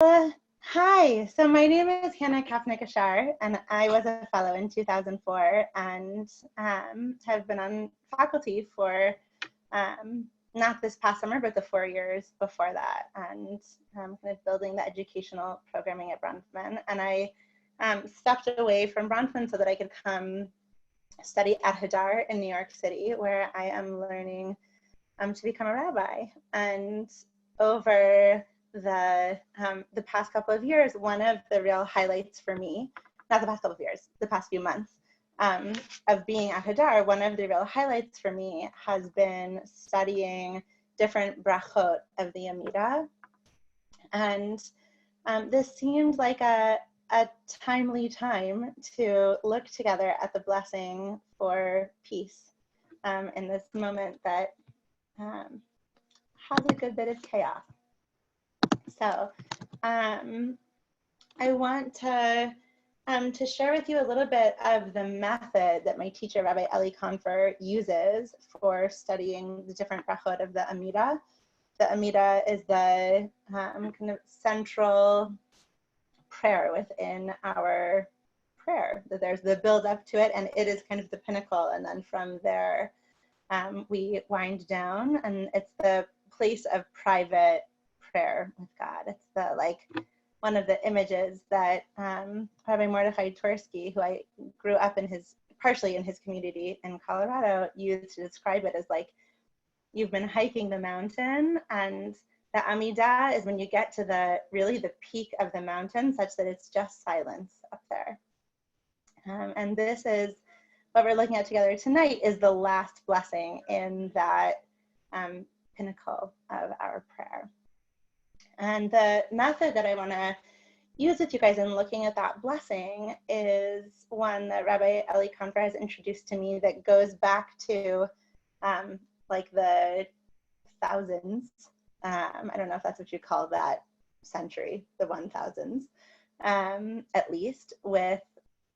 Hi, so my name is Hannah Kapnik Ashar, and I was a fellow in 2004 and have been on faculty for not this past summer, but the 4 years before that, and kind of building the educational programming at Bronfman. And I stepped away from Bronfman so that I could come study at Hadar in New York City, where I am learning to become a rabbi. And over the past couple of years, one of the real highlights for me, not the past couple of years, the past few months of being at Hadar, one of the real highlights for me has been studying different brachot of the Amidah. And this seemed like a timely time to look together at the blessing for peace in this moment that has a good bit of chaos. So I want to share with you a little bit of the method that my teacher, Rabbi Eli Confer, uses for studying the different brachot of the Amidah. The Amidah is the kind of central prayer within our prayer. That there's the build up to it, and it is kind of the pinnacle, and then from there we wind down, and it's the place of private prayer with God. It's the one of the images that Rabbi Mordechai Twersky, who I grew up in partially in his community in Colorado, used to describe it as like you've been hiking the mountain, and the Amidah is when you get to the peak of the mountain, such that it's just silence up there. And this is what we're looking at together tonight, is the last blessing in that pinnacle of our prayer. And the method that I want to use with you guys in looking at that blessing is one that Rabbi Eli Confer has introduced to me that goes back to like the thousands. I don't know if that's what you call that century, the 1000s, at least, with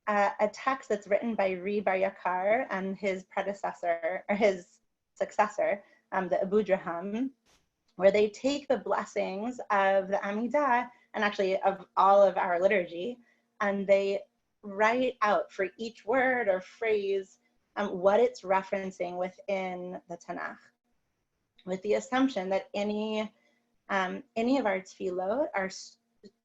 a text that's written by Ri Bar Yakar and his predecessor, or his successor, the Abu Draham, where they take the blessings of the Amidah, and actually of all of our liturgy, and they write out for each word or phrase what it's referencing within the Tanakh, with the assumption that any of our tefillot are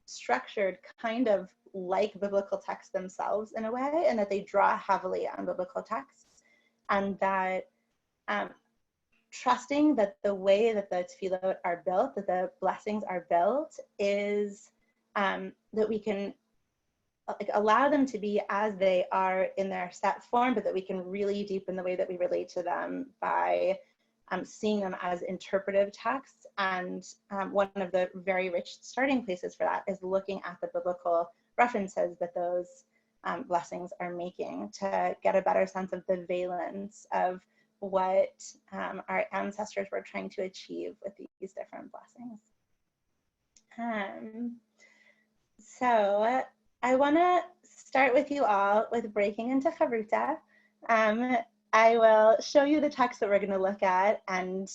structured kind of like biblical texts themselves in a way, and that they draw heavily on biblical texts, and that trusting that the way that the tefillot are built, that the blessings are built, is that we can allow them to be as they are in their set form, but that we can really deepen the way that we relate to them by seeing them as interpretive texts. And one of the very rich starting places for that is looking at the biblical references that those blessings are making, to get a better sense of the valence of what our ancestors were trying to achieve with these different blessings. So I want to start with you all with breaking into Chavruta. I will show you the text that we're going to look at, and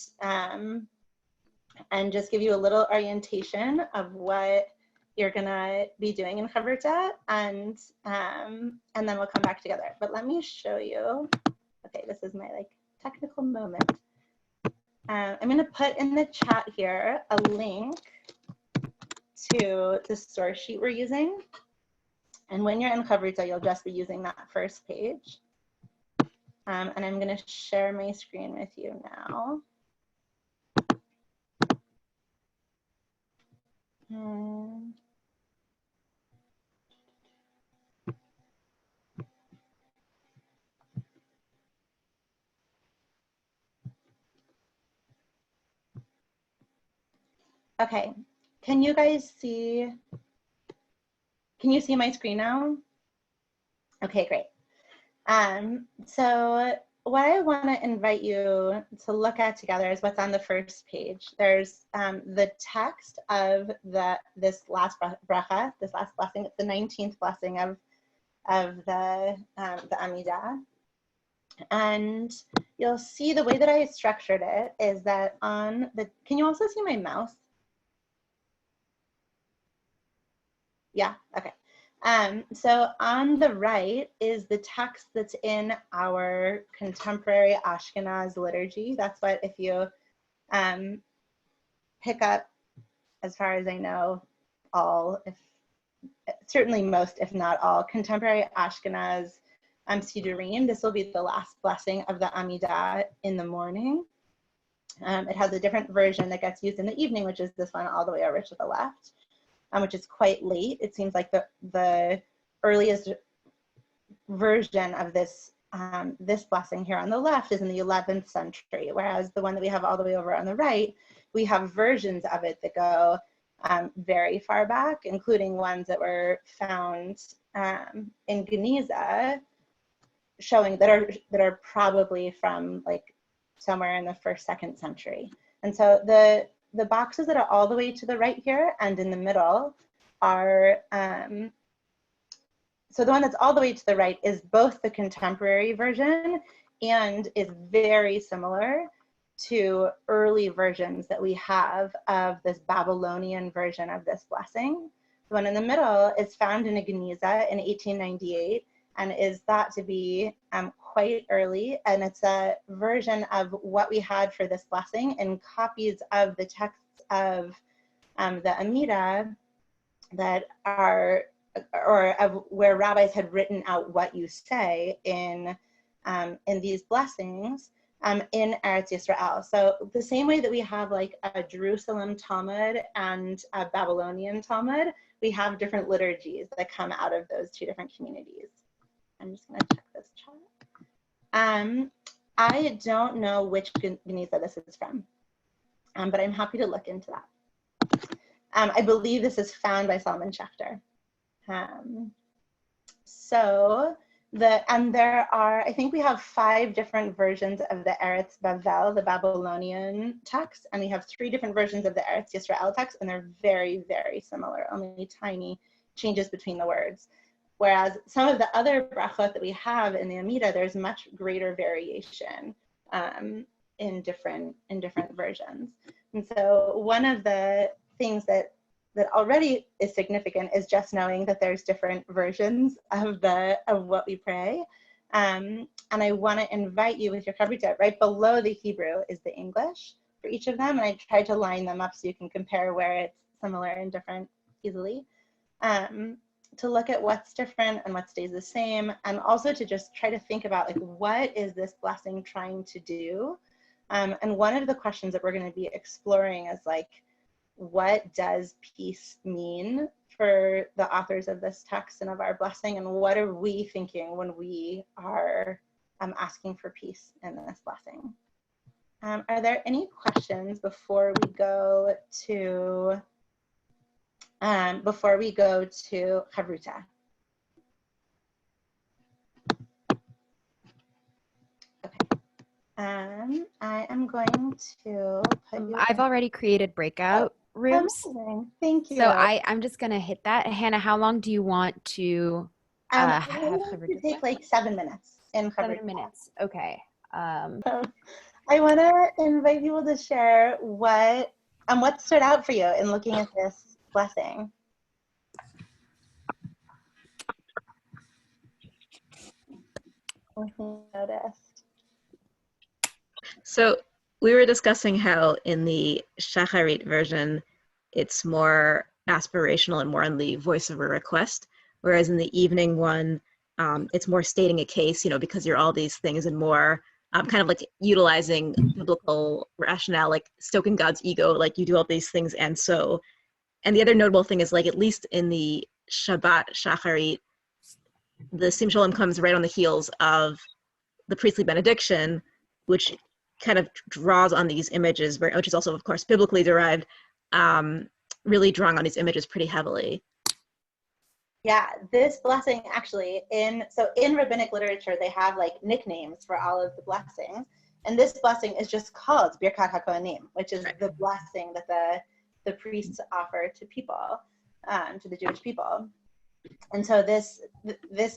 just give you a little orientation of what you're going to be doing in Chavruta, and then we'll come back together. But let me show you. Okay, this is my technical moment. I'm going to put in the chat here a link to the source sheet we're using. And when you're in Chavruta, you'll just be using that first page. And I'm going to share my screen with you now. Okay, can you see my screen now? Okay, great. So what I want to invite you to look at together is what's on the first page. There's the text of this last bracha, this last blessing. It's the 19th blessing of the Amidah. And you'll see the way that I structured it is that can you also see my mouse? Yeah, okay. So on the right is the text that's in our contemporary Ashkenaz liturgy. That's what, if you pick up, as far as I know, certainly most, if not all, contemporary Ashkenaz Sidurim, this will be the last blessing of the Amidah in the morning. It has a different version that gets used in the evening, which is this one all the way over to the left, which is quite late. It seems like the earliest version of this this blessing here on the left is in the 11th century, whereas the one that we have all the way over on the right, we have versions of it that go very far back, including ones that were found in Geniza, showing that are probably from like somewhere in the 1st, 2nd century. And so the boxes that are all the way to the right here and in the middle are, so the one that's all the way to the right is both the contemporary version and is very similar to early versions that we have of this Babylonian version of this blessing. The one in the middle is found in a Geniza in 1898 and is thought to be quite early, and it's a version of what we had for this blessing in copies of the texts of the Amidah that are, or of where rabbis had written out what you say in these blessings in Eretz Yisrael. So the same way that we have like a Jerusalem Talmud and a Babylonian Talmud, we have different liturgies that come out of those two different communities. I'm just going to check this chart. I don't know which Geniza this is from, but I'm happy to look into that. I believe this is found by Solomon Schechter. And there are, I think we have 5 different versions of the Eretz Bavel, the Babylonian text, and we have 3 different versions of the Eretz Yisrael text, and they're very, very similar, only tiny changes between the words. Whereas some of the other brachot that we have in the Amidah, there's much greater variation in different versions. And so one of the things that already is significant is just knowing that there's different versions of what we pray. And I want to invite you with your kabrita, right below the Hebrew is the English for each of them, and I tried to line them up so you can compare where it's similar and different easily. To look at what's different and what stays the same, and also to just try to think about like, what is this blessing trying to do? And one of the questions that we're going to be exploring is like, what does peace mean for the authors of this text and of our blessing, and what are we thinking when we are asking for peace in this blessing? Are there any questions before we go to Chavruta? Okay. I am going to put you I've already created breakout rooms. Amazing. Thank you. So I'm just going to hit that. Hannah, how long do you want to have Chavruta? To take like 7 minutes in Chavruta. 7 minutes. Okay. I want to invite people to share what stood out for you in looking at this blessing. What you noticed? So we were discussing how in the Shacharit version, it's more aspirational and more on the voice of a request, whereas in the evening one, it's more stating a case, because you're all these things and more kind of like utilizing biblical rationale, like stoking God's ego, like you do all these things. And the other notable thing is like, at least in the Shabbat Shacharit, the Sim Shalom comes right on the heels of the priestly benediction, which kind of draws on these images, which is also, of course, biblically derived, really drawing on these images pretty heavily. Yeah, this blessing actually, in rabbinic literature, they have like nicknames for all of the blessings. And this blessing is just called Birkat HaKohanim, which is the blessing that the priests offer to people, to the Jewish people. And so this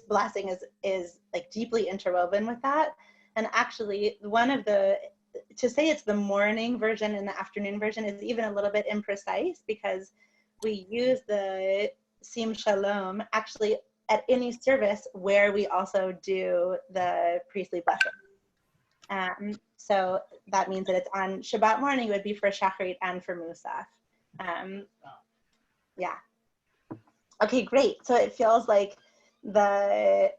blessing is like deeply interwoven with that. And actually, to say it's the morning version and the afternoon version is even a little bit imprecise, because we use the Sim Shalom, actually at any service where we also do the priestly blessing. So that means that it's on Shabbat morning, it would be for Shacharit and for Musaf. Yeah. Okay, great. So it feels like the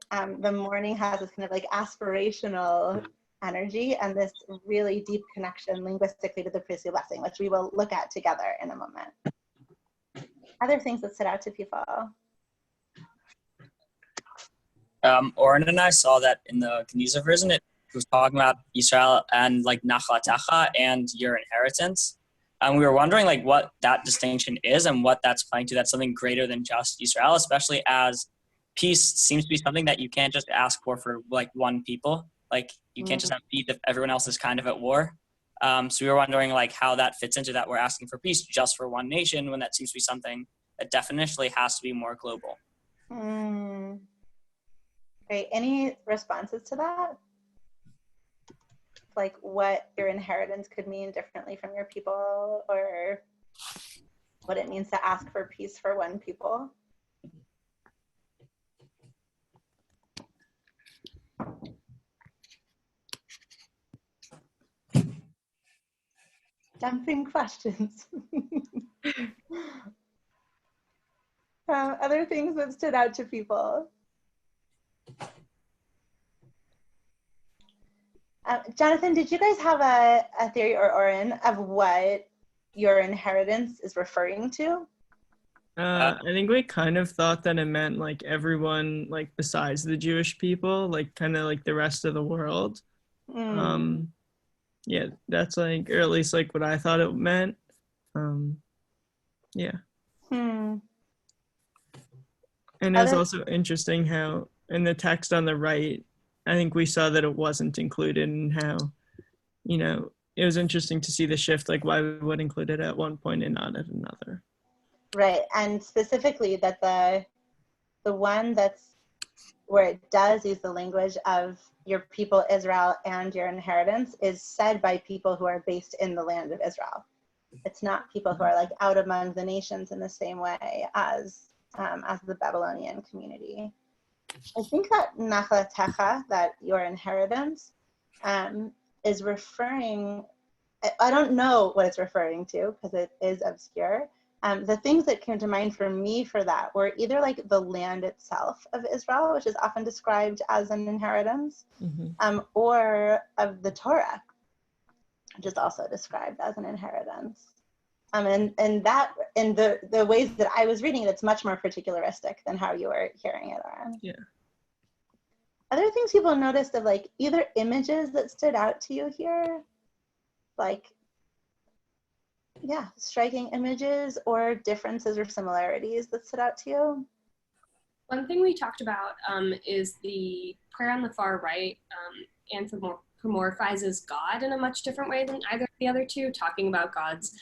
morning has this kind of like aspirational energy and this really deep connection linguistically to the priestly blessing, which we will look at together in a moment. Other things that stood out to people. Oren and I saw that in the Geniza version, it was talking about Israel and like Nachlatecha and your inheritance. We were wondering like what that distinction is and what that's pointing to. That's something greater than just Israel, especially as peace seems to be something that you can't just ask for like one people. Like you can't just have peace if everyone else is kind of at war. So we were wondering like how that fits into that we're asking for peace just for one nation when that seems to be something that definitionally has to be more global. Great. Any responses to that? Like what your inheritance could mean differently from your people, or what it means to ask for peace for one people? Dumping questions. Other things that stood out to people. Jonathan, did you guys have a theory, or Oren, of what your inheritance is referring to? I think we kind of thought that it meant like everyone like besides the Jewish people, like kind of like the rest of the world. Yeah, that's like, or at least like what I thought it meant. Yeah. And it's also interesting how in the text on the right, I think we saw that it wasn't included, and how, you know, it was interesting to see the shift, like why we would include it at one point and not at another. Right, and specifically that the one that's where it does use the language of your people Israel and your inheritance is said by people who are based in the land of Israel. It's not people who are like out among the nations in the same way as the Babylonian community. I think that Nachlatecha, that your inheritance, is referring, I don't know what it's referring to because it is obscure. The things that came to mind for me for that were either like the land itself of Israel, which is often described as an inheritance, or of the Torah, which is also described as an inheritance. And that, in the ways that I was reading it, it's much more particularistic than how you were hearing it, Aaron. Yeah. Other things people noticed of like either images that stood out to you here, like, yeah, striking images, or differences or similarities that stood out to you? One thing we talked about is the prayer on the far right anthropomorphizes God in a much different way than either of the other two, talking about God's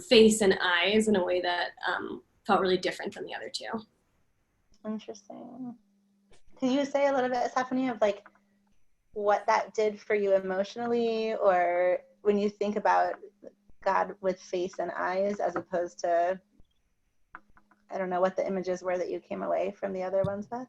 face and eyes in a way that felt really different than the other two. Interesting. Can you say a little bit, Stephanie, of like what that did for you emotionally, or when you think about God with face and eyes as opposed to, I don't know what the images were that you came away from the other ones with?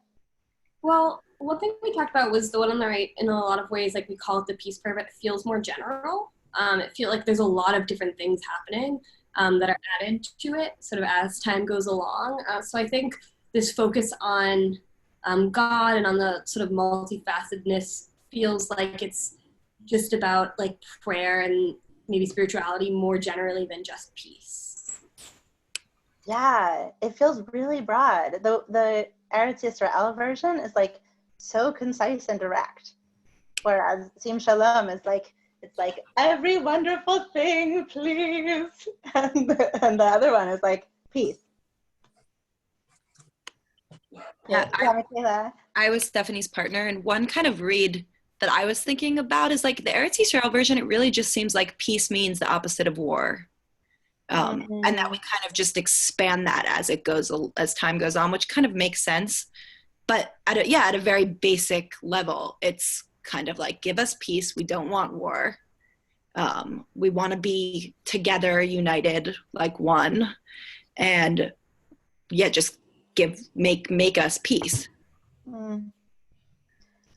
Well, one thing we talked about was the one on the right. In a lot of ways, like we call it the peace prayer, but it feels more general. It feels like there's a lot of different things happening that are added to it sort of as time goes along. So I think this focus on God and on the sort of multifacetedness feels like it's just about like prayer and maybe spirituality more generally than just peace. Yeah, it feels really broad. The Eretz Yisrael version is like so concise and direct, whereas Sim Shalom is like, it's like every wonderful thing, please, and the other one is like peace. Yeah, Michaela. I was Stephanie's partner, and one kind of read that I was thinking about is like the Eretz Yisrael version. It really just seems like peace means the opposite of war, and that we kind of just expand that as time goes on, which kind of makes sense. But at a very basic level, it's kind of like, give us peace. We don't want war. We want to be together, united, like one, and just make us peace.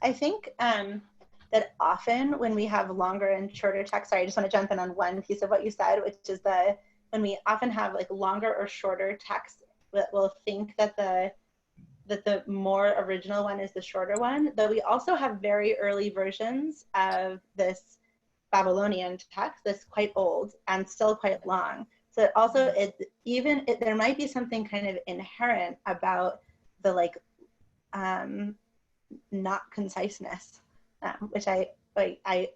I think that often when we have longer and shorter texts, sorry, I just want to jump in on one piece of what you said, which is when we often have like longer or shorter texts, we'll think that the more original one is the shorter one, though we also have very early versions of this Babylonian text that's quite old and still quite long. So also there might be something kind of inherent about the like not conciseness, which I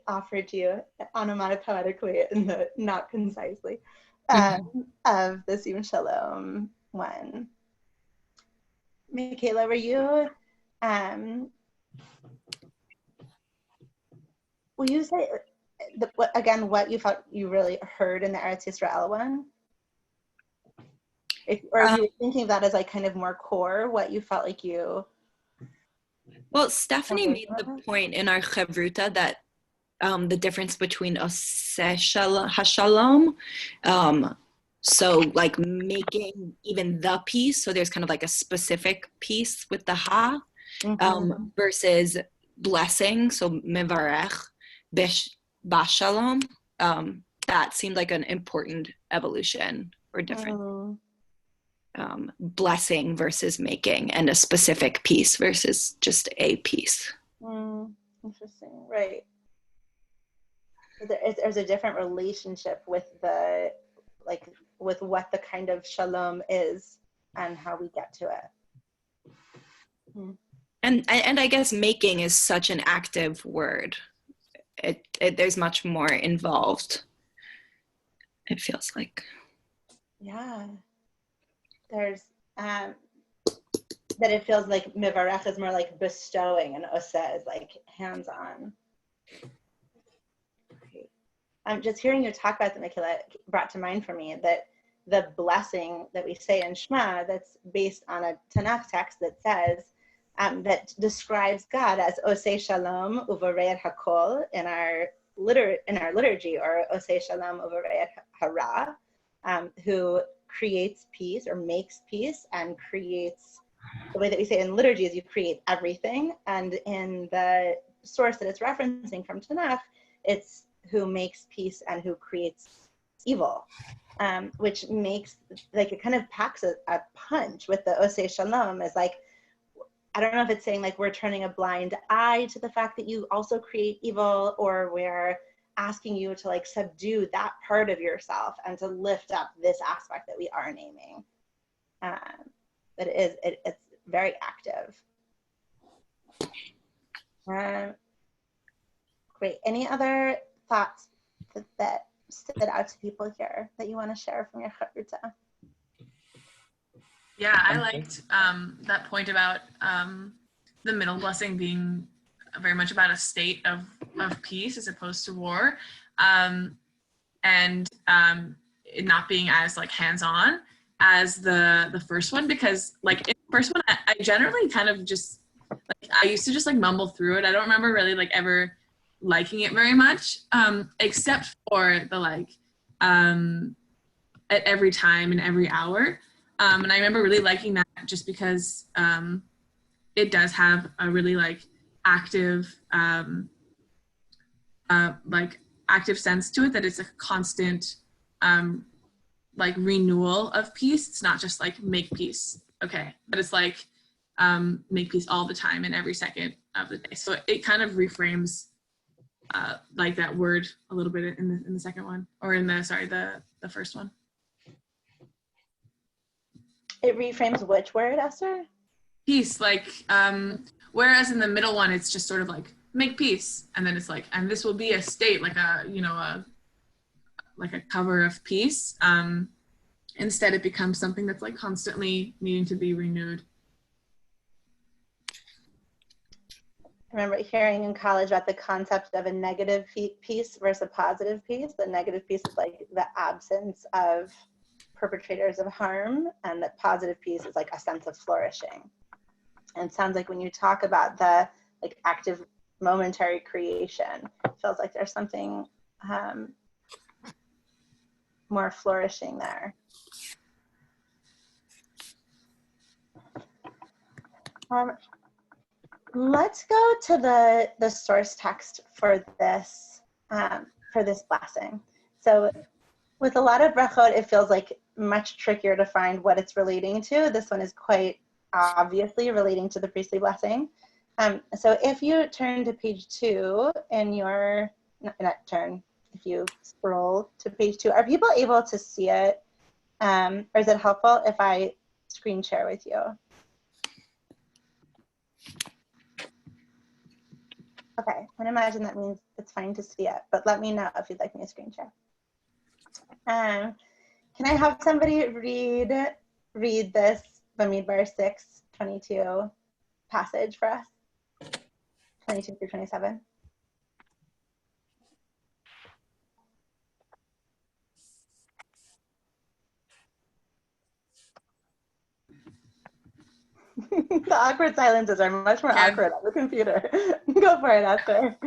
offered you onomatopoetically in the not concisely of the Sim Shalom one. Michaela, were you, will you say what you felt you really heard in the Eretz Yisrael one? Or if you were thinking of that as like kind of more core, what you felt like you... Well, Stephanie made the point in our Chavruta that the difference between Oseh Hashalom, so like making even the piece, so there's kind of like a specific piece with the ha, versus blessing, so mevarech bashalom, that seemed like an important evolution or difference. Blessing versus making, and a specific piece versus just a piece. Interesting, right. There's a different relationship with with what the kind of shalom is and how we get to it. And I guess making is such an active word. There's much more involved, it feels like. Yeah. There's that it feels like mivarech is more like bestowing and oseh is like hands-on. Just hearing you talk about the Michaela brought to mind for me that the blessing that we say in Shema that's based on a Tanakh text that says that describes God as Oseh Shalom Uvarei Hakol in our liturgy, or Oseh Shalom Uvarei Hara, who creates peace or makes peace and creates, the way that we say in liturgy is you create everything, and in the source that it's referencing from Tanakh, it's who makes peace and who creates evil, which makes, like, it kind of packs a punch with the Oseh Shalom as like, I don't know if it's saying like we're turning a blind eye to the fact that you also create evil, or we're asking you to like subdue that part of yourself and to lift up this aspect that we are naming. But it's very active. Great. Any other thoughts that stood out to people here that you want to share from your chavruta? Yeah, I liked that point about the middle blessing being very much about a state of peace as opposed to war, and it not being as like hands-on as the first one, because like in the first one I generally kind of just like, I used to just like mumble through it. I don't remember really like ever liking it very much, except for the like at every time and every hour, and I remember really liking that just because it does have a really like active active sense to it, that it's a constant like renewal of peace. It's not just like make peace, okay, but it's like make peace all the time and every second of the day. So it kind of reframes like that word a little bit in the second one, or in the first one. It reframes which word, Esther? Peace, like whereas in the middle one it's just sort of like make peace, and then it's like, and this will be a state, like a cover of peace. Instead it becomes something that's like constantly needing to be renewed. I remember hearing in college about the concept of a negative peace versus a positive peace. The negative peace is like the absence of perpetrators of harm, and the positive peace is like a sense of flourishing. And it sounds like when you talk about the like active momentary creation, it feels like there's something more flourishing there. Let's go to the source text for this blessing. So with a lot of brachot, it feels like much trickier to find what it's relating to. This one is quite obviously relating to the priestly blessing. So if you turn to page 2 in your, not turn, if you scroll to page 2, are people able to see it? Or is it helpful if I screen share with you? Okay, I imagine that means it's fine to see it, but let me know if you'd like me to screen share. Can I have somebody read this Bamidbar 6:22 passage for us? 22 through 27. The awkward silences are much more awkward on the computer. Go for it, Ashar.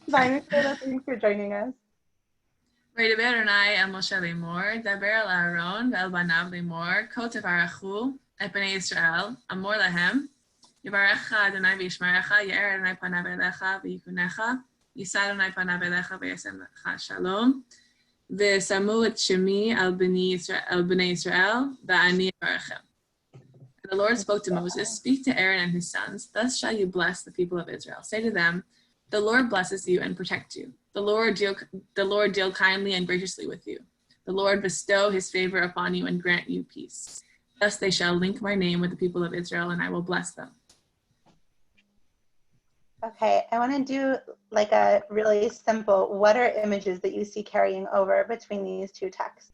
Thanks for joining us. וידבר אדוני אל משה לאמור, דבר אל אהרון ואל בניו לאמור, כה תברכו את בני ישראל, אמור להם, יברכך אדוני וישמרך, יאר אדוני פניו אליך ויחונך, יישא אדוני פניו אליך וישם לך שלום, ושמו את שמי על בני ישראל, ואני אברכם. And the Lord spoke to Moses, speak to Aaron and his sons, thus shall you bless the people of Israel. Say to them, the Lord blesses you and protect you. The Lord deal kindly and graciously with you. The Lord bestow his favor upon you and grant you peace. Thus they shall link my name with the people of Israel, and I will bless them. Okay, I want to do like a really simple, what are images that you see carrying over between these two texts?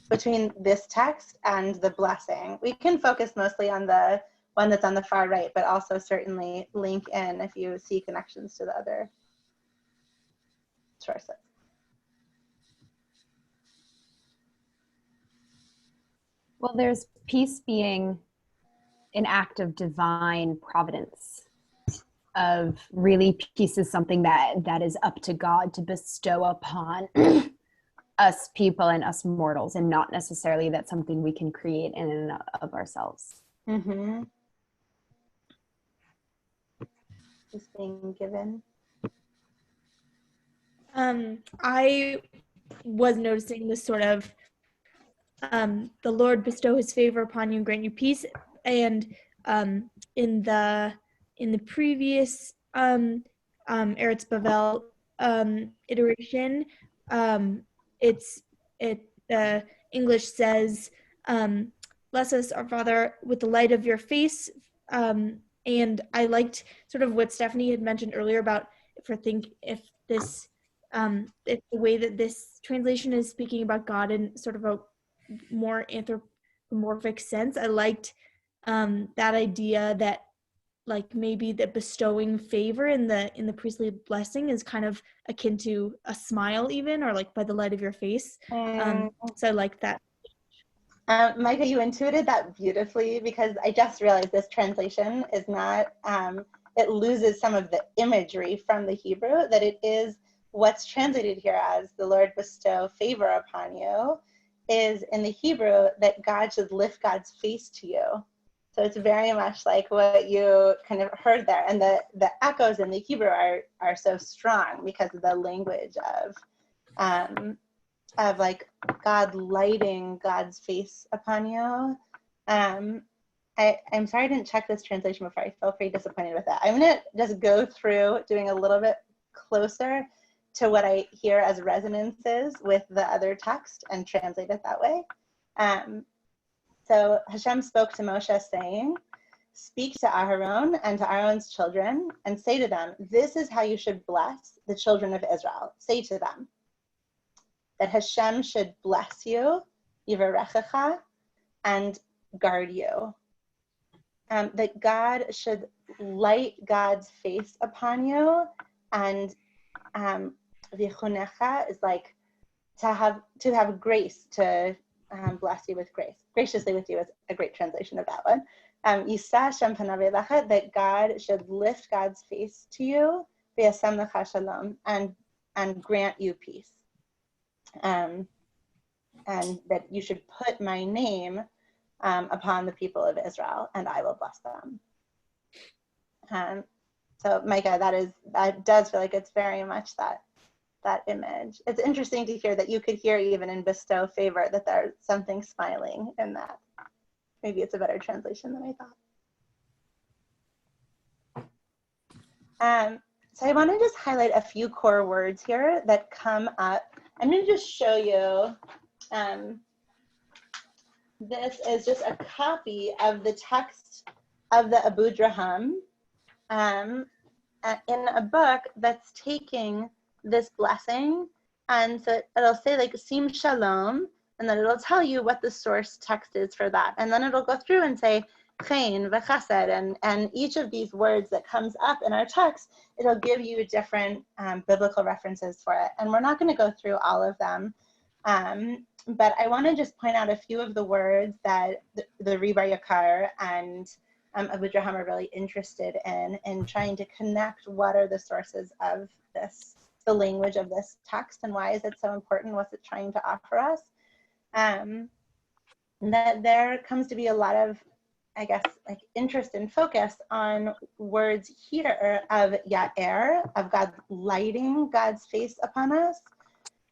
Between this text and the blessing. We can focus mostly on the one that's on the far right, but also certainly link in if you see connections to the other sources. Well, there's peace being an act of divine providence. Of really, peace is something that is up to God to bestow upon us people and us mortals, and not necessarily that's something we can create in and of ourselves. Mm-hmm. Just being given. I was noticing this sort of the Lord bestow his favor upon you and grant you peace, and in the previous Eretz Bavel iteration, English says, bless us, our Father, with the light of your face. And I liked sort of what Stephanie had mentioned earlier about if the way that this translation is speaking about God in sort of a more anthropomorphic sense. I liked that idea that like maybe the bestowing favor in the priestly blessing is kind of akin to a smile even, or like by the light of your face. So I like that. Micah, you intuited that beautifully, because I just realized this translation is not, it loses some of the imagery from the Hebrew, that it is what's translated here as the Lord bestow favor upon you is in the Hebrew that God should lift God's face to you. So it's very much like what you kind of heard there. And the echoes in the Hebrew are so strong because of the language of like God lighting God's face upon you. I'm sorry I didn't check this translation before. I feel pretty disappointed with that. I'm gonna just go through doing a little bit closer to what I hear as resonances with the other text and translate it that way. So Hashem spoke to Moshe saying, speak to Aharon and to Aaron's children and say to them, this is how you should bless the children of Israel. Say to them that Hashem should bless you, yivarechecha, and guard you. That God should light God's face upon you, and vichunecha is like to have grace, to bless you with grace. Graciously with you is a great translation of that one. Yisa Hashem panav elecha, that God should lift God's face to you, v'yasem lecha shalom, and grant you peace. And that you should put my name upon the people of Israel, and I will bless them. So Micah, that does feel like it's very much that image. It's interesting to hear that you could hear even in bestow favor that there's something smiling in that. Maybe it's a better translation than I thought. So I want to just highlight a few core words here that come up. I'm going to just show you. This is just a copy of the text of the Abu Draham in a book that's taking this blessing, and so it'll say like Sim Shalom, and then it'll tell you what the source text is for that, and then it'll go through and say Chen v'chesed, and each of these words that comes up in our text, it'll give you different biblical references for it, and we're not going to go through all of them, but I want to just point out a few of the words that the Ribar Yakar and Abu Draham are really interested in trying to connect what are the sources of this, the language of this text, and why is it so important, what's it trying to offer us. That there comes to be a lot of, I guess, like interest and focus on words here of Ya'er, of God lighting God's face upon us,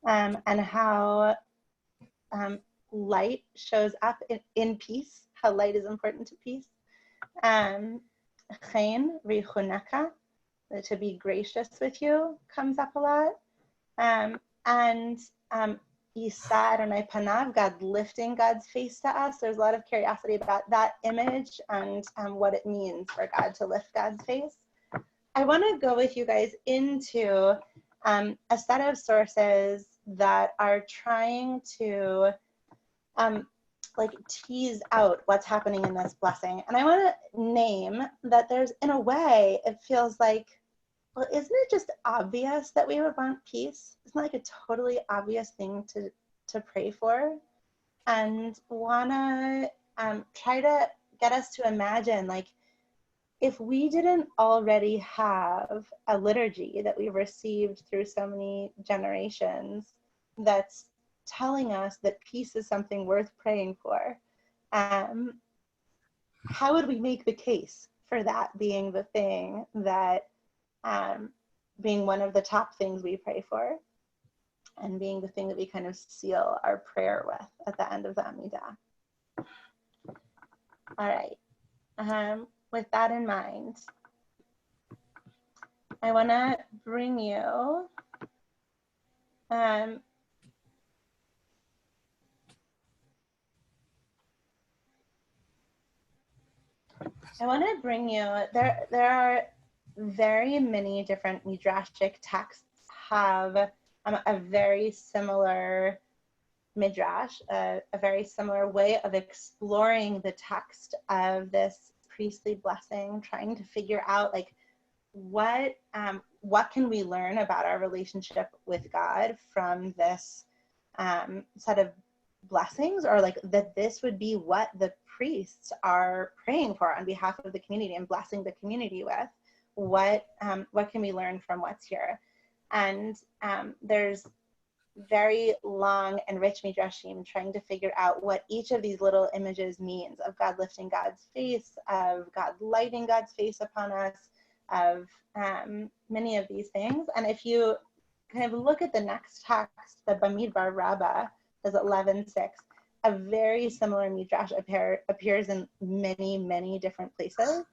and how light shows up in peace, how light is important to peace. Chen richunaka, to be gracious with you, comes up a lot. And Isa Adonai Panav, God lifting God's face to us. There's a lot of curiosity about that image and what it means for God to lift God's face. I want to go with you guys into a set of sources that are trying to like tease out what's happening in this blessing. And I want to name that there's, in a way, it feels like, well, isn't it just obvious that we would want peace? Isn't it like a totally obvious thing to pray for? And want to try to get us to imagine, like, if we didn't already have a liturgy that we've received through so many generations that's telling us that peace is something worth praying for, how would we make the case for that being the thing that, being one of the top things we pray for, and being the thing that we kind of seal our prayer with at the end of the Amidah? All right. With that in mind, I want to bring you there are very many different midrashic texts have a very similar midrash, a very similar way of exploring the text of this priestly blessing, trying to figure out like what can we learn about our relationship with God from this set of blessings, or like that this would be what the priests are praying for on behalf of the community and blessing the community with. What can we learn from what's here? And there's very long and rich midrashim trying to figure out what each of these little images means, of God lifting God's face, of God lighting God's face upon us, of many of these things. And if you kind of look at the next text, the Bamidbar Rabbah is 11:6, a very similar midrash appears in many, many different places,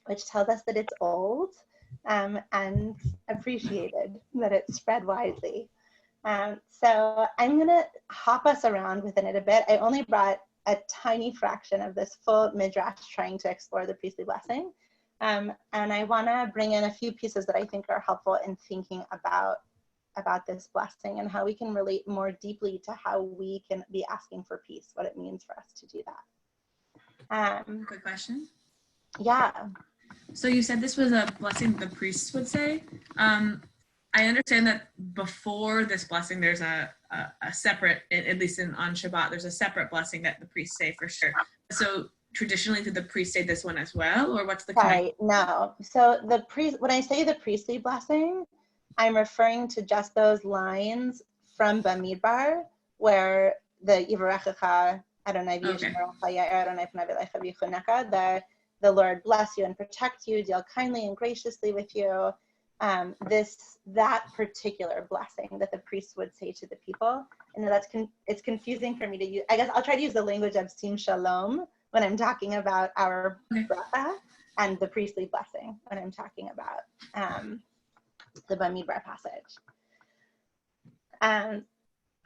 which tells us that it's old and appreciated, that it's spread widely. So I'm going to hop us around within it a bit. I only brought a tiny fraction of this full midrash trying to explore the priestly blessing. And I want to bring in a few pieces that I think are helpful in thinking about this blessing and how we can relate more deeply to how we can be asking for peace, what it means for us to do that. Quick question. Yeah. So you said this was a blessing the priests would say. I understand that before this blessing, there's a separate, at least on Shabbat, there's a separate blessing that the priests say for sure. So traditionally, did the priest say this one as well, or what's the Right? No. So the priest, when I say the priestly blessing, I'm referring to just those lines from Bamidbar where the Yivarechecha Adonai v'yishmerecha Ya'er Adonai panav elecha v'yichuneka, the Lord bless you and protect you, deal kindly and graciously with you. That particular blessing that the priest would say to the people. And it's confusing for me to use. I guess I'll try to use the language of Sim Shalom when I'm talking about our bracha, and the priestly blessing when I'm talking about the Bamidbar passage.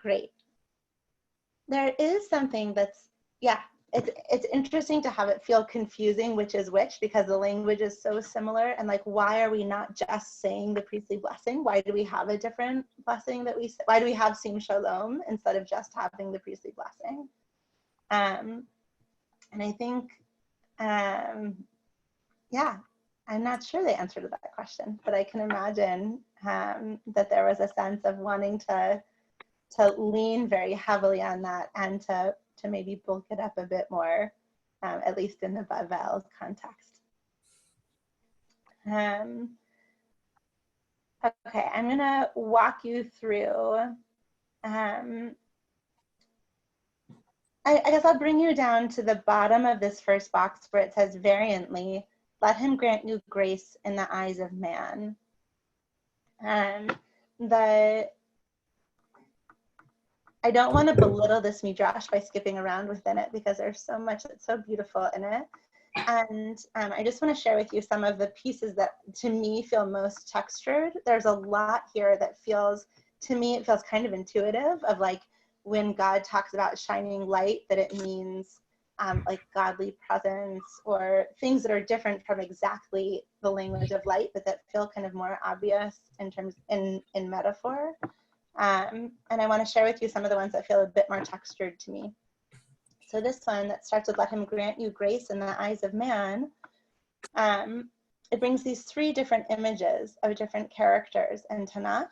Great. There is something that's, it's interesting to have it feel confusing which is which, because the language is so similar, and like, why are we not just saying the priestly blessing? Why do we have a different blessing that why do we have Sim Shalom instead of just having the priestly blessing? And I think, I'm not sure the answer to that question, but I can imagine that there was a sense of wanting to lean very heavily on that, and to maybe bulk it up a bit more, at least in the Bavel context. Okay, I'm gonna walk you through, I guess I'll bring you down to the bottom of this first box where it says variantly, let him grant you grace in the eyes of man. I don't want to belittle this midrash by skipping around within it, because there's so much that's so beautiful in it. And I just want to share with you some of the pieces that to me feel most textured. There's a lot here that feels, to me, it feels kind of intuitive, of like when God talks about shining light, that it means like godly presence, or things that are different from exactly the language of light, but that feel kind of more obvious in terms in metaphor. And I want to share with you some of the ones that feel a bit more textured to me. So this one that starts with let him grant you grace in the eyes of man, it brings these three different images of different characters in Tanakh.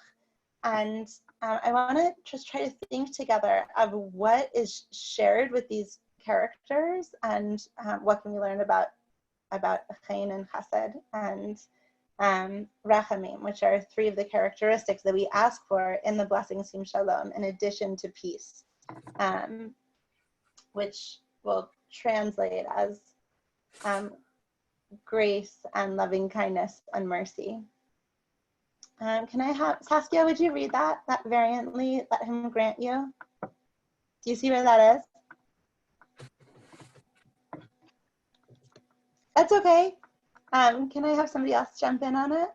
And I want to just try to think together of what is shared with these characters, and what can we learn about Chayin and Chesed and Rachamim, which are three of the characteristics that we ask for in the blessing Sim Shalom, in addition to peace, which will translate as grace and loving kindness and mercy. Can I have, Saskia, would you read that variantly, let him grant you? Do you see where that is? That's okay. Can I have somebody else jump in on it?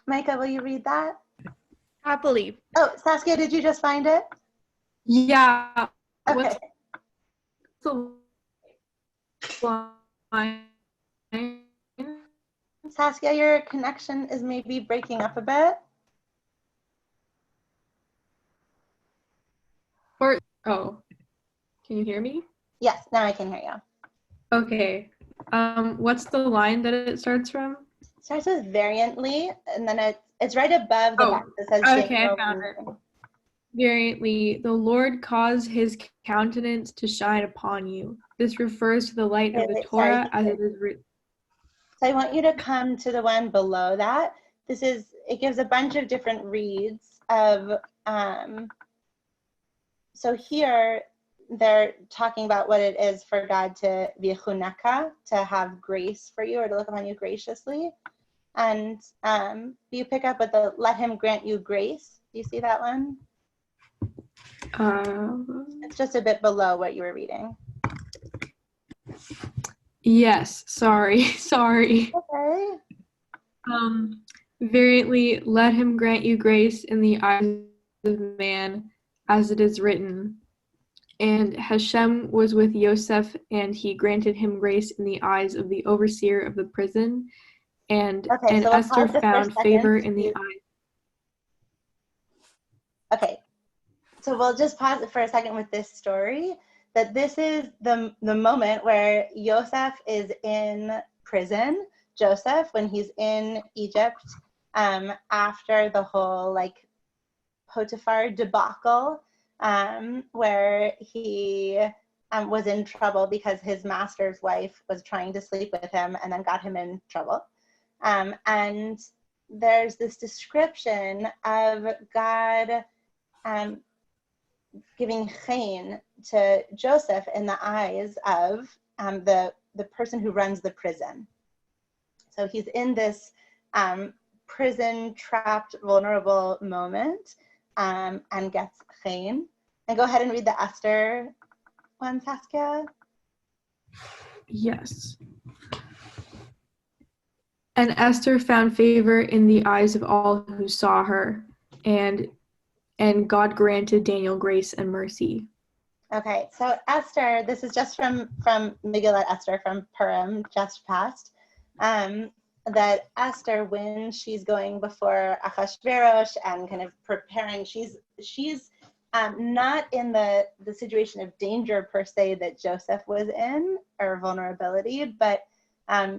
Micah, will you read that? Happily. Oh, Saskia, did you just find it? Yeah. Okay. What's the line? Saskia, your connection is maybe breaking up a bit. Oh, can you hear me? Yes, now I can hear you. Okay. What's the line that it starts from? It starts with variantly, and then it's right above the box that says okay, I found it. Variantly, the Lord caused his countenance to shine upon you. This refers to the light of the Torah as it is written. So I want you to come to the one below that. It gives a bunch of different reads of, so here they're talking about what it is for God to vichunaka, to have grace for you, or to look upon you graciously. And you pick up with the let him grant you grace. Do you see that one? It's just a bit below what you were reading. Yes, sorry. Okay. Variantly, let him grant you grace in the eyes of man, as it is written. And Hashem was with Yosef, and he granted him grace in the eyes of the overseer of the prison. And Esther found favor in the eyes. Okay, so we'll just pause it for a second with this story, that this is the moment where Yosef is in prison, Joseph, when he's in Egypt, after the whole like Potiphar debacle, where he was in trouble because his master's wife was trying to sleep with him and then got him in trouble. And there's this description of God giving chen to Joseph in the eyes of the person who runs the prison. So he's in this prison, trapped, vulnerable moment, and gets chen. And go ahead and read the Esther one, Saskia. Yes. And Esther found favor in the eyes of all who saw her, and God granted Daniel grace and mercy. Okay, so Esther, this is just from Megillat Esther, from Purim, just passed, that Esther, when she's going before Achashverosh and kind of preparing, she's not in the situation of danger per se that Joseph was in, or vulnerability, but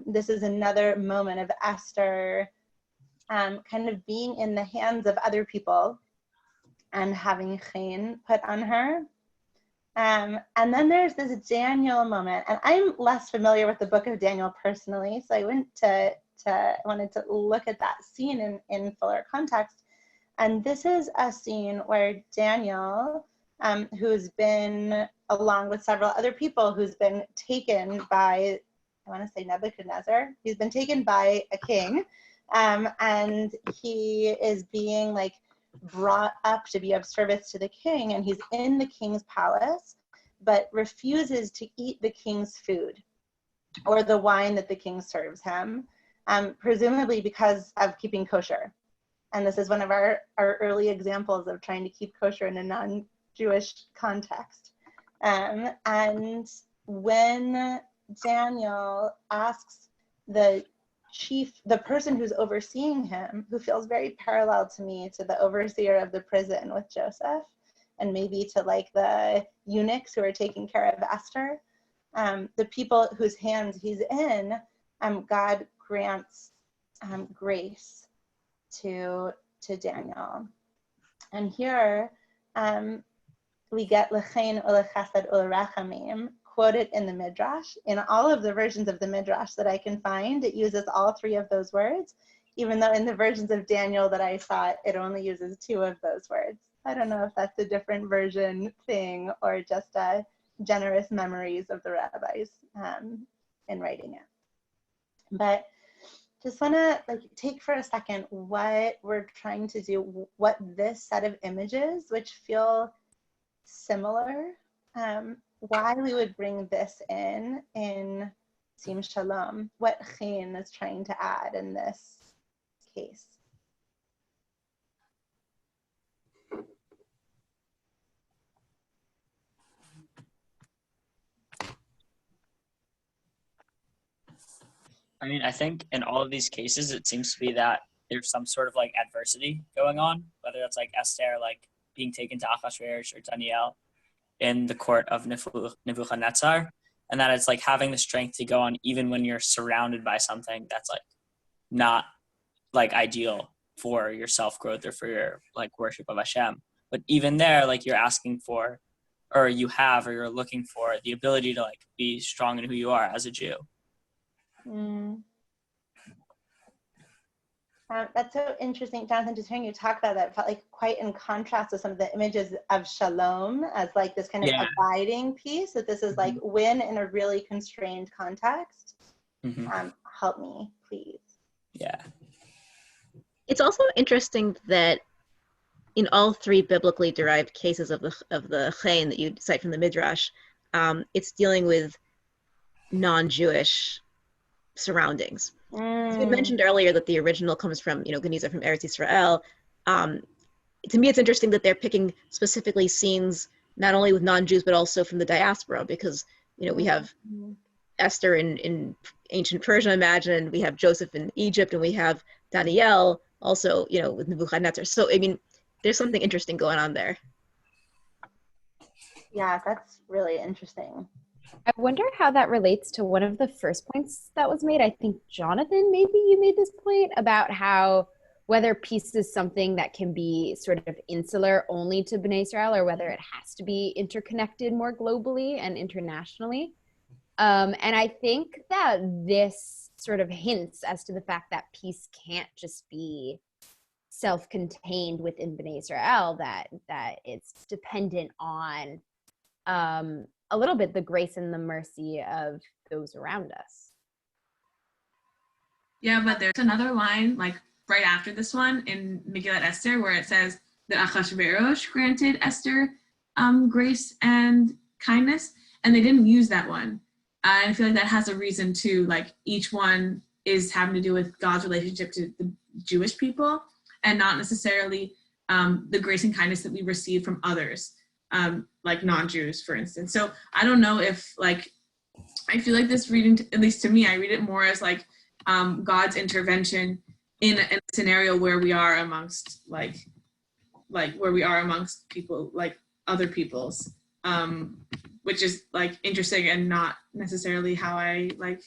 this is another moment of Esther kind of being in the hands of other people and having chen put on her. And then there's this Daniel moment, and I'm less familiar with the book of Daniel personally, so I wanted to look at that scene in fuller context. And this is a scene where Daniel, who's been, along with several other people, who's been taken by, I want to say Nebuchadnezzar, he's been taken by a king, and he is being like brought up to be of service to the king, and he's in the king's palace, but refuses to eat the king's food or the wine that the king serves him, presumably because of keeping kosher. And this is one of our early examples of trying to keep kosher in a non-Jewish context. And when Daniel asks the person who's overseeing him, who feels very parallel to me to the overseer of the prison with Joseph, and maybe to like the eunuchs who are taking care of Esther, the people whose hands he's in, God grants grace to Daniel. And here we get lechein ulechesed ulerachamim quoted in the Midrash. In all of the versions of the Midrash that I can find, it uses all three of those words, even though in the versions of Daniel that I saw, it only uses two of those words. I don't know if that's a different version thing or just generous memories of the rabbis in writing it. But just want to take for a second what we're trying to do, what this set of images, which feel similar, why we would bring this in Sim Shalom, what chen is trying to add in this case. I mean, I think in all of these cases, it seems to be that there's some sort of like adversity going on, whether that's like Esther, like being taken to Achashverosh, or Daniel in the court of Nebuchadnezzar, and that it's like having the strength to go on even when you're surrounded by something that's like not like ideal for your self-growth or for your like worship of Hashem. But even there, like you're asking for, or you have, or you're looking for the ability to like be strong in who you are as a Jew. That's so interesting, Jonathan, just hearing you talk about that. It felt like quite in contrast to some of the images of shalom as like this kind of abiding piece, that this is like when in a really constrained context. Help me, please. Yeah. It's also interesting that in all three biblically derived cases of the chen that you cite from the Midrash, it's dealing with non-Jewish surroundings. So you mentioned earlier that the original comes from, Geniza from Eretz Yisrael. To me, it's interesting that they're picking specifically scenes not only with non-Jews but also from the diaspora, because we have Esther in ancient Persia, imagine, and we have Joseph in Egypt, and we have Daniel also, with Nebuchadnezzar. So I mean, there's something interesting going on there. Yeah, that's really interesting. I wonder how that relates to one of the first points that was made. I think, Jonathan, maybe you made this point about how whether peace is something that can be sort of insular only to Bnei Israel, or whether it has to be interconnected more globally and internationally. And I think that this sort of hints as to the fact that peace can't just be self-contained within Bnei Israel, that it's dependent on a little bit the grace and the mercy of those around us. Yeah, but there's another line like right after this one in Megillat Esther where it says that Achashverosh granted Esther grace and kindness, and they didn't use that one. And I feel like that has a reason too. Like each one is having to do with God's relationship to the Jewish people, and not necessarily the grace and kindness that we receive from others, like non-Jews, for instance. So I don't know if like, I feel like this reading, at least to me, I read it more as like God's intervention in a scenario where we are amongst like where we are amongst people, like other peoples, which is like interesting and not necessarily how I like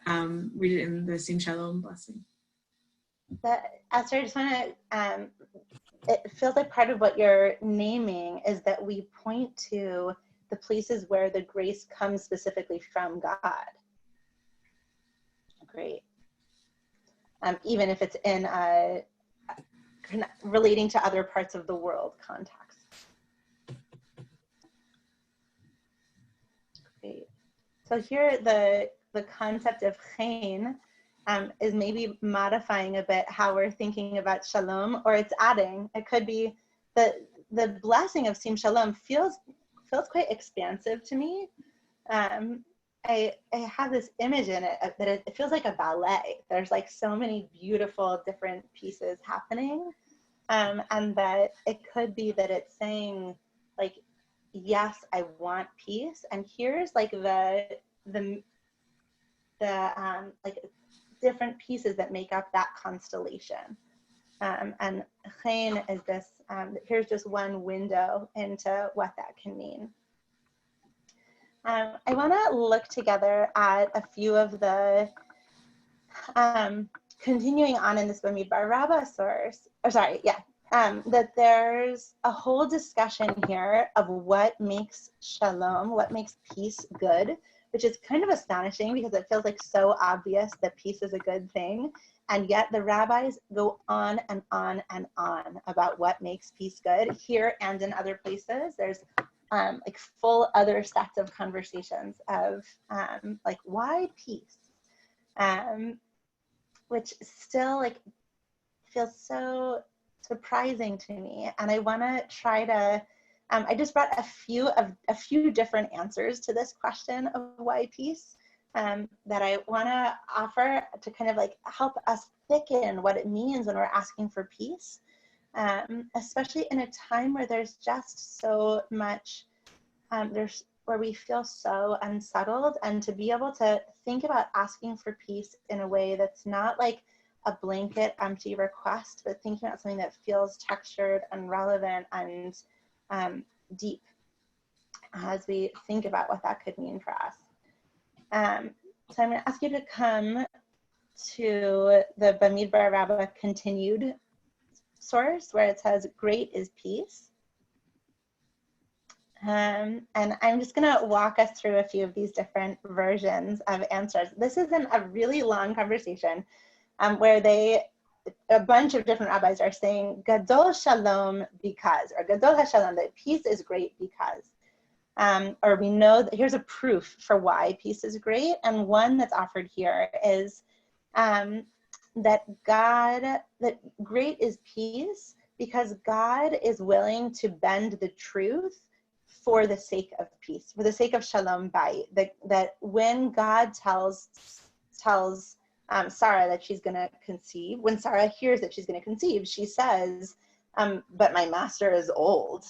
read it in the Sim Shalom blessing. Esther, I just want to, it feels like part of what you're naming is that we point to the places where the grace comes specifically from God. Great. Even if it's in relating to other parts of the world context. Great. So here the concept of chen is maybe modifying a bit how we're thinking about shalom, or it's adding. It could be the blessing of Sim Shalom feels quite expansive to me. I have this image in it that it feels like a ballet. There's like so many beautiful different pieces happening, and that it could be that it's saying like, yes, I want peace, and here's like the like different pieces that make up that constellation. And chen is this, here's just one window into what that can mean. I want to look together at a few of the, continuing on in this Bamidbar Rabbah source, that there's a whole discussion here of what makes shalom, what makes peace good, which is kind of astonishing because it feels like so obvious that peace is a good thing. And yet the rabbis go on and on and on about what makes peace good here and in other places. There's like full other sets of conversations of like why peace, which still like feels so surprising to me. And I want to try to I just brought a few different answers to this question of why peace that I want to offer to kind of like help us thicken what it means when we're asking for peace, especially in a time where there's just so much, where we feel so unsettled, and to be able to think about asking for peace in a way that's not like a blanket empty request, but thinking about something that feels textured and relevant and deep as we think about what that could mean for us. So I'm going to ask you to come to the Bamidbar Rabbah continued source where it says, great is peace. And I'm just going to walk us through a few of these different versions of answers. This isn't a really long conversation where a bunch of different rabbis are saying Gadol Shalom because, or Gadol HaShalom, that peace is great because. Or we know that here's a proof for why peace is great. And one that's offered here is that great is peace because God is willing to bend the truth for the sake of peace, for the sake of Shalom Bayit. That when God tells Sarah that she's going to conceive, when Sarah hears that she's going to conceive, she says, but my master is old.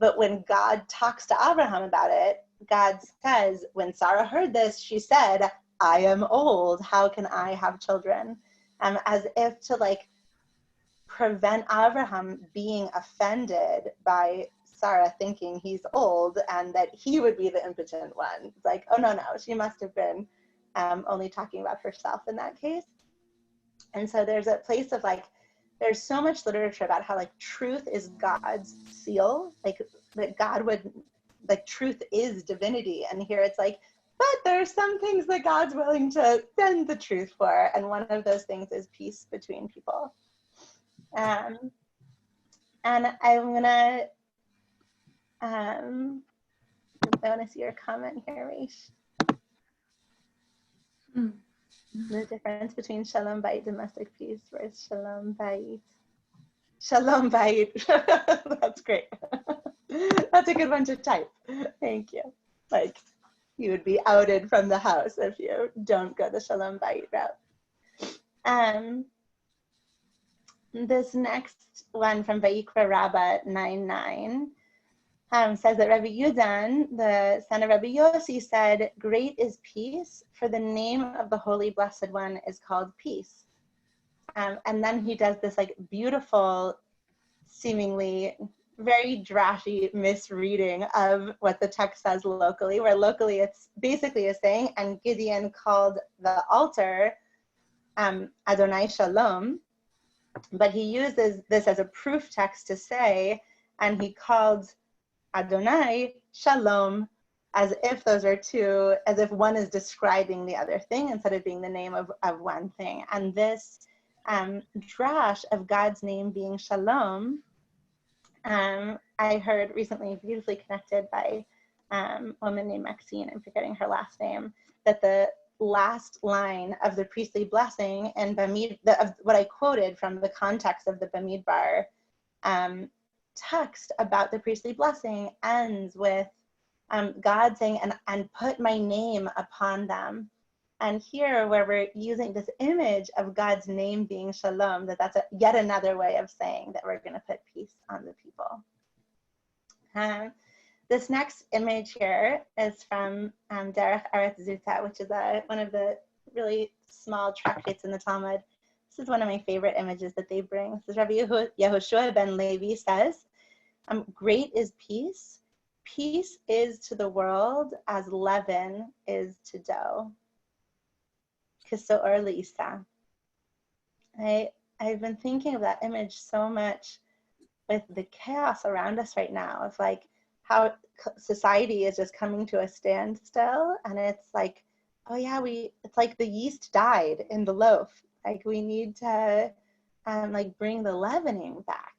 But when God talks to Abraham about it, God says, when Sarah heard this, she said, I am old. How can I have children? As if to like prevent Abraham being offended by Sarah thinking he's old and that he would be the impotent one. It's like, oh, no, she must have been only talking about herself in that case. And so there's a place of like, there's so much literature about how like truth is God's seal, like that God would, like truth is divinity. And here it's like, but there's some things that God's willing to bend the truth for, and one of those things is peace between people. And I'm gonna, I want to see your comment here, Raish. The difference between Shalom Bayit, domestic peace, versus Shalom Bayit. Shalom Bayit. That's great. That's a good one to type. Thank you. Like, you would be outed from the house if you don't go the Shalom Bayit route. This next one from Vayikra Rabbah 9:9 says that Rabbi Yudan, the son of Rabbi Yossi, said, "Great is peace, for the name of the Holy Blessed One is called peace." And then he does this like beautiful, seemingly very drashy misreading of what the text says locally, where locally it's basically is saying, and Gideon called the altar Adonai Shalom, but he uses this as a proof text to say, and he called Adonai Shalom, as if those are two, as if one is describing the other thing instead of being the name of one thing. And this drash of God's name being Shalom, I heard recently, beautifully connected by a woman named Maxine, I'm forgetting her last name, that the last line of the priestly blessing and what I quoted from the context of the Bamidbar text about the priestly blessing ends with God saying, and put my name upon them. And here, where we're using this image of God's name being Shalom, that's yet another way of saying that we're going to put peace on the people. This next image here is from Derech Eretz Zuta, which is one of the really small tractates in the Talmud. This is one of my favorite images that they bring. This is Rabbi Yehoshua ben Levi says, "Great is peace. Peace is to the world as leaven is to dough." Kisoor Lisa. I've been thinking of that image so much with the chaos around us right now, of like how society is just coming to a standstill, and it's like, oh yeah, it's like the yeast died in the loaf. Like we need to like bring the leavening back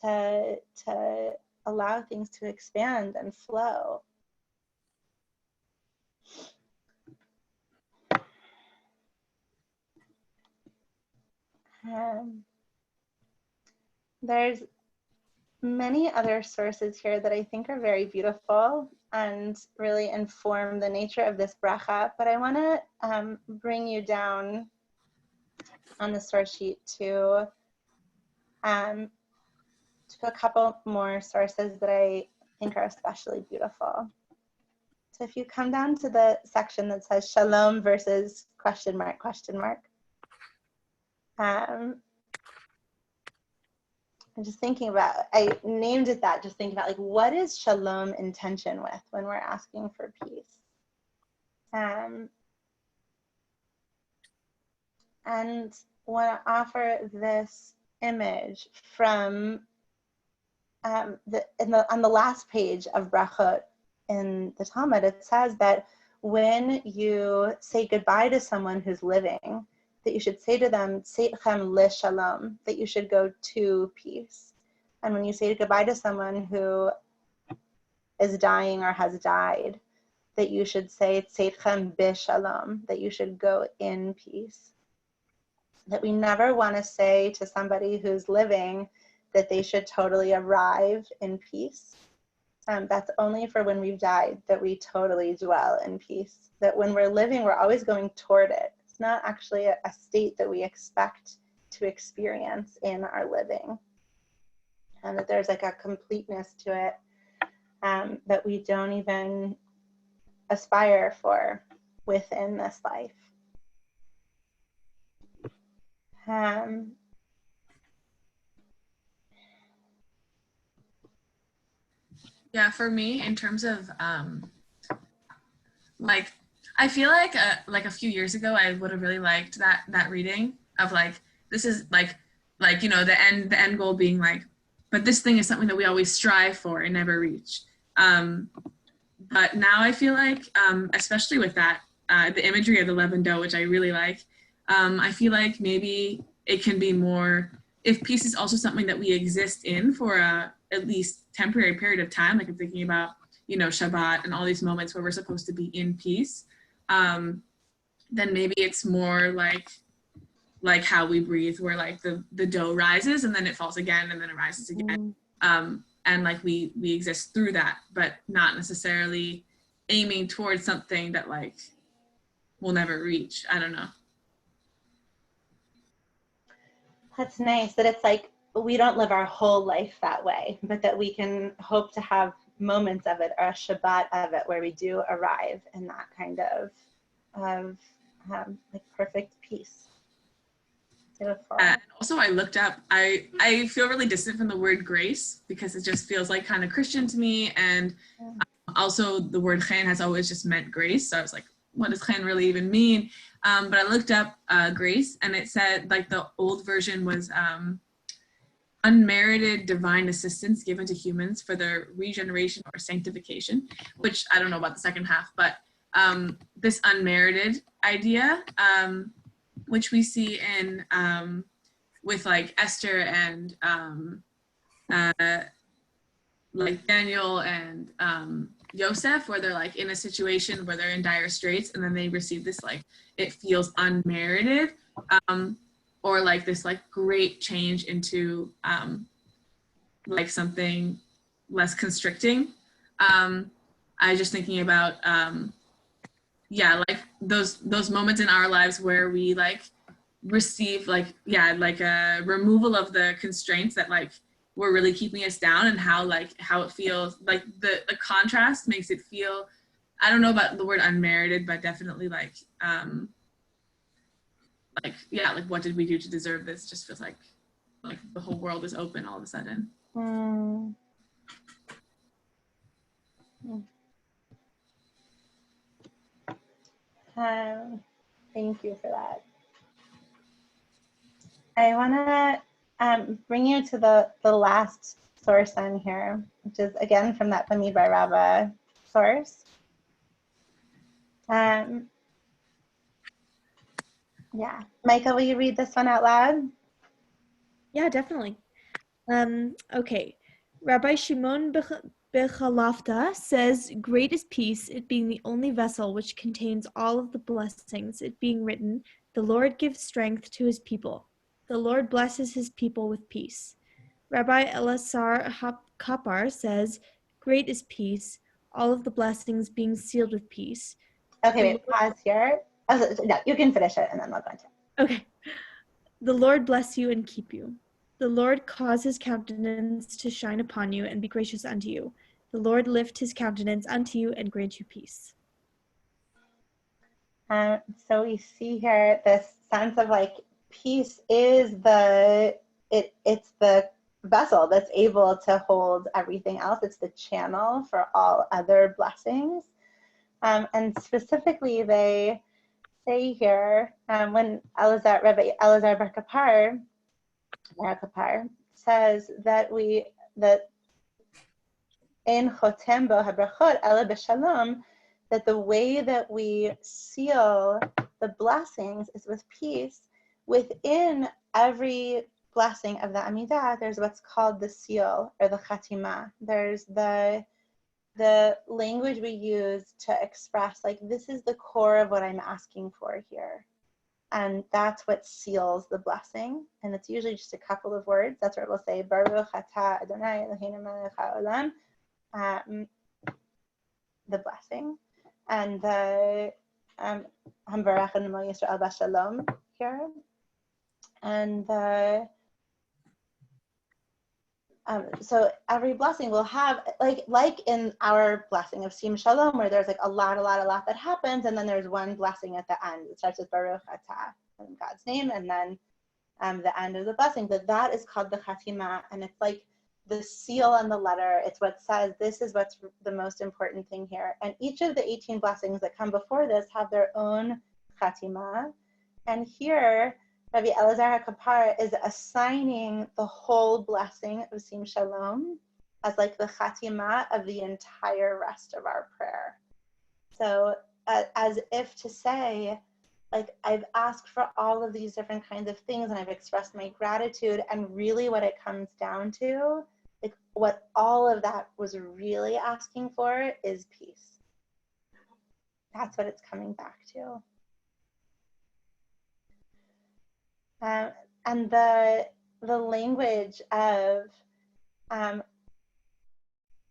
to allow things to expand and flow. There's many other sources here that I think are very beautiful and really inform the nature of this bracha, but I want to bring you down on the source sheet to a couple more sources that I think are especially beautiful. So if you come down to the section that says Shalom versus question mark, I'm just thinking about, I named it that, just thinking about like, what is Shalom intention with when we're asking for peace? And want to offer this image from on the last page of Brachot in the Talmud. It says that when you say goodbye to someone who's living, that you should say to them, Seitchem le shalom, that you should go to peace. And when you say goodbye to someone who is dying or has died, that you should say Seitchem be shalom, that you should go in peace. That we never want to say to somebody who's living that they should totally arrive in peace. That's only for when we've died, that we totally dwell in peace. That when we're living, we're always going toward it. It's not actually a state that we expect to experience in our living. And that there's like a completeness to it that we don't even aspire for within this life. Yeah, for me, in terms of like, I feel like a few years ago, I would have really liked that reading of like, this is like you know, the end goal being like, but this thing is something that we always strive for and never reach. But now I feel like, especially with that, the imagery of the leavened dough, which I really like, I feel like maybe it can be more, if peace is also something that we exist in for a at least temporary period of time, like I'm thinking about, Shabbat and all these moments where we're supposed to be in peace, then maybe it's more like how we breathe, where like the dough rises and then it falls again and then it rises again. And like we exist through that, but not necessarily aiming towards something that like we'll never reach. I don't know. That's nice that it's like we don't live our whole life that way, but that we can hope to have moments of it, or a Shabbat of it, where we do arrive in that kind of like perfect peace. Beautiful. And also I looked up, I feel really distant from the word grace because it just feels like kind of Christian to me. And also the word chen has always just meant grace. So I was like, what does chen really even mean? But I looked up grace, and it said like the old version was unmerited divine assistance given to humans for their regeneration or sanctification, which I don't know about the second half, but this unmerited idea, which we see in with like Esther and like Daniel and Yosef, where they're like in a situation where they're in dire straits and then they receive this like it feels unmerited, or like this like great change into like something less constricting. I was just thinking about like those moments in our lives where we like receive like a removal of the constraints that like were really keeping us down, and how it feels like the contrast makes it feel, I don't know about the word unmerited, but definitely like what did we do to deserve this? Just feels like the whole world is open all of a sudden. Thank you for that. I want to bring you to the last source on here, which is again from that Bamidbar Rabbah source. Yeah, Micah, will you read this one out loud? Yeah, definitely. Okay. Rabbi Shimon Bechalafta says, "Great is peace, it being the only vessel which contains all of the blessings, it being written, the Lord gives strength to his people. The Lord blesses his people with peace." Rabbi Elazar Kapar says, "Great is peace, all of the blessings being sealed with peace." Okay, wait, pause here. Oh, no, you can finish it and then we'll go into it. Okay. "The Lord bless you and keep you. The Lord cause his countenance to shine upon you and be gracious unto you. The Lord lift his countenance unto you and grant you peace." So we see here this sense of like peace is it's the vessel that's able to hold everything else. It's the channel for all other blessings. And specifically, they say here when Rabbi Elazar Bar Kapar says that in chotem bo habrachot ela b'shalom, that the way that we seal the blessings is with peace. Within every blessing of the Amidah, there's what's called the seal or the chatima. There's the language we use to express like this is the core of what I'm asking for here. And that's what seals the blessing. And it's usually just a couple of words. That's where it will say, Baruch atah Adonai Eloheinu melech haolam, the blessing. And the Hambarach Nemo Yisrael Bashalom here. And so every blessing will have, like in our blessing of Sim Shalom, where there's like a lot that happens, and then there's one blessing at the end. It starts with Baruch Atah, in God's name, and then the end of the blessing. But that is called the Chatima, and it's like the seal on the letter. It's what says this is what's the most important thing here. And each of the 18 blessings that come before this have their own Chatima. And here, Rabbi Elazar HaKapar is assigning the whole blessing of Sim Shalom as like the chatima of the entire rest of our prayer. So as if to say, like, I've asked for all of these different kinds of things and I've expressed my gratitude, and really what it comes down to, like what all of that was really asking for is peace. That's what it's coming back to. And the language of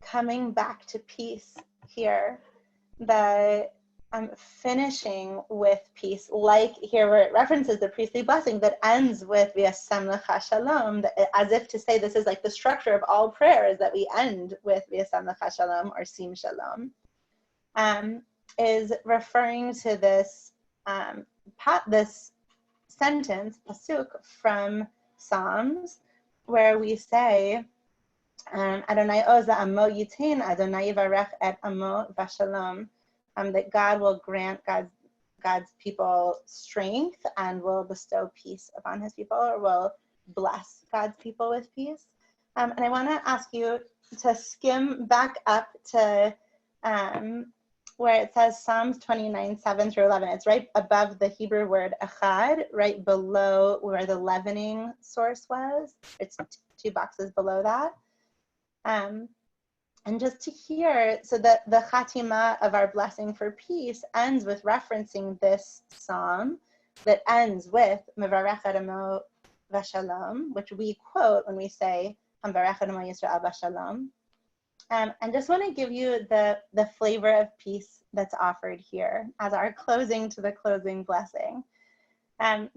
coming back to peace here, the finishing with peace, like here where it references the priestly blessing that ends with V'yasem lecha shalom, as if to say this is like the structure of all prayers, that we end with V'yasem lecha shalom or sim shalom, is referring to this this sentence, pasuk from Psalms, where we say, Adonai oza amo yitin, Adonai yivarech et amo v'shalom, that God will grant God's people strength and will bestow peace upon his people, or will bless God's people with peace. And I want to ask you to skim back up to where it says Psalms 29, 7 through 11. It's right above the Hebrew word echad, right below where the leavening source was. It's 2 boxes below that. And just to hear, so that the chatima of our blessing for peace ends with referencing this psalm that ends with Mevarech Amo Vashalom, which we quote when we say Hamvarech Amo Yisrael Vashalom. And just want to give you the flavor of peace that's offered here as our closing to the closing blessing.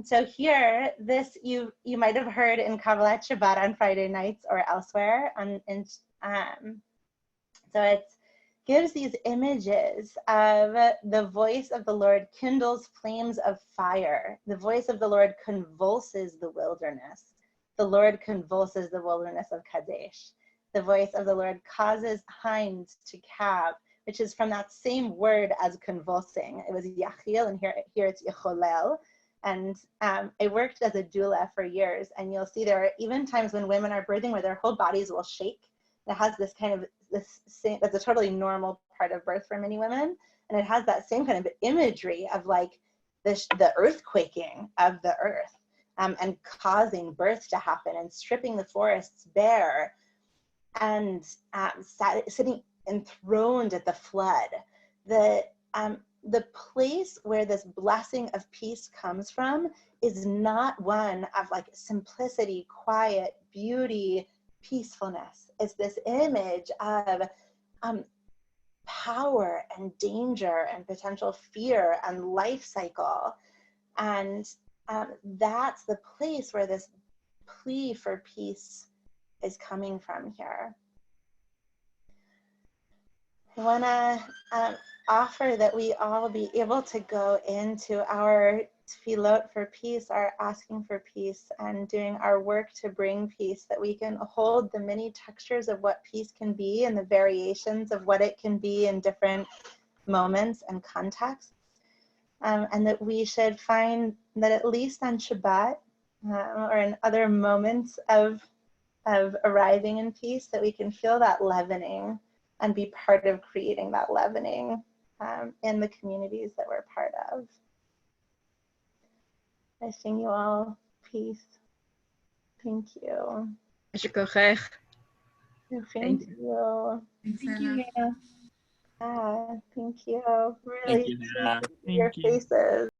So here, this you might have heard in Kabbalat Shabbat on Friday nights or elsewhere. So it gives these images of the voice of the Lord kindles flames of fire. The voice of the Lord convulses the wilderness. The Lord convulses the wilderness of Kadesh. The voice of the Lord causes hinds to calve, which is from that same word as convulsing. It was yachil, and here it's yecholel. And I worked as a doula for years, and you'll see there are even times when women are birthing where their whole bodies will shake. It has this kind of that's a totally normal part of birth for many women, and it has that same kind of imagery of like the earthquaking of the earth, and causing birth to happen and stripping the forests bare, and sitting enthroned at the flood. The place where this blessing of peace comes from is not one of like simplicity, quiet, beauty, peacefulness. It's this image of power and danger and potential fear and life cycle. And that's the place where this plea for peace is coming from here. I want to offer that we all be able to go into our tefillot for peace, our asking for peace, and doing our work to bring peace, that we can hold the many textures of what peace can be and the variations of what it can be in different moments and contexts, and that we should find that at least on Shabbat or in other moments of arriving in peace, that we can feel that leavening and be part of creating that leavening in the communities that we're part of. I sing you all peace. Thank you. Ashar kochech. Thank you. Thank you, Hannah. Thank you. Thank Really you, sweet Hannah. to see your Thank you. faces.